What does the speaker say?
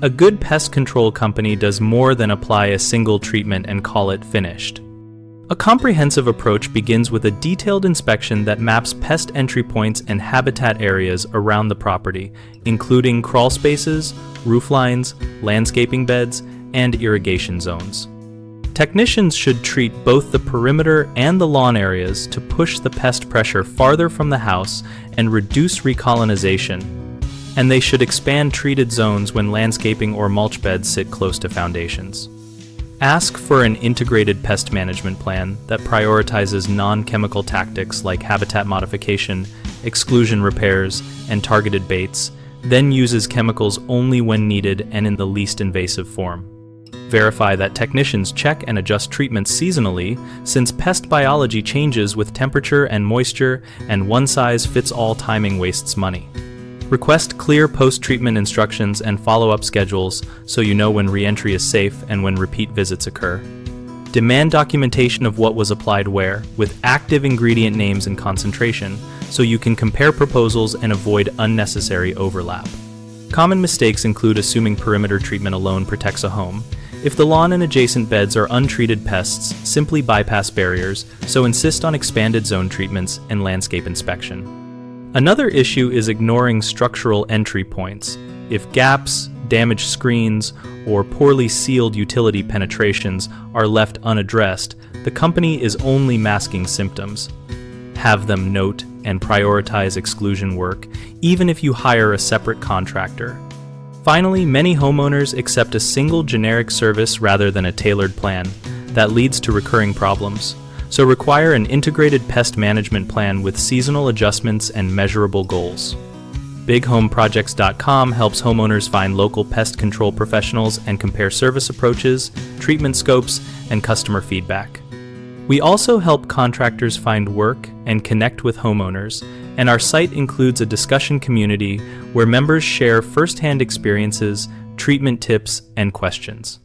A good pest control company does more than apply a single treatment and call it finished. A comprehensive approach begins with a detailed inspection that maps pest entry points and habitat areas around the property, including crawl spaces, roof lines, landscaping beds, and irrigation zones. Technicians should treat both the perimeter and the lawn areas to push the pest pressure farther from the house and reduce recolonization, and they should expand treated zones when landscaping or mulch beds sit close to foundations. Ask for an integrated pest management plan that prioritizes non-chemical tactics like habitat modification, exclusion repairs, and targeted baits, then uses chemicals only when needed and in the least invasive form. Verify that technicians check and adjust treatments seasonally, since pest biology changes with temperature and moisture, and one-size-fits-all timing wastes money. Request clear post-treatment instructions and follow-up schedules so you know when re-entry is safe and when repeat visits occur. Demand documentation of what was applied where, with active ingredient names and concentration, so you can compare proposals and avoid unnecessary overlap. Common mistakes include assuming perimeter treatment alone protects a home. If the lawn and adjacent beds are untreated pests, simply bypass barriers, so insist on expanded zone treatments and landscape inspection. Another issue is ignoring structural entry points. If gaps, damaged screens, or poorly sealed utility penetrations are left unaddressed, the company is only masking symptoms. Have them note and prioritize exclusion work, even if you hire a separate contractor. Finally, many homeowners accept a single generic service rather than a tailored plan. That leads to recurring problems. So require an integrated pest management plan with seasonal adjustments and measurable goals. BigHomeProjects.com helps homeowners find local pest control professionals and compare service approaches, treatment scopes, and customer feedback. We also help contractors find work and connect with homeowners, and our site includes a discussion community where members share first-hand experiences, treatment tips, and questions.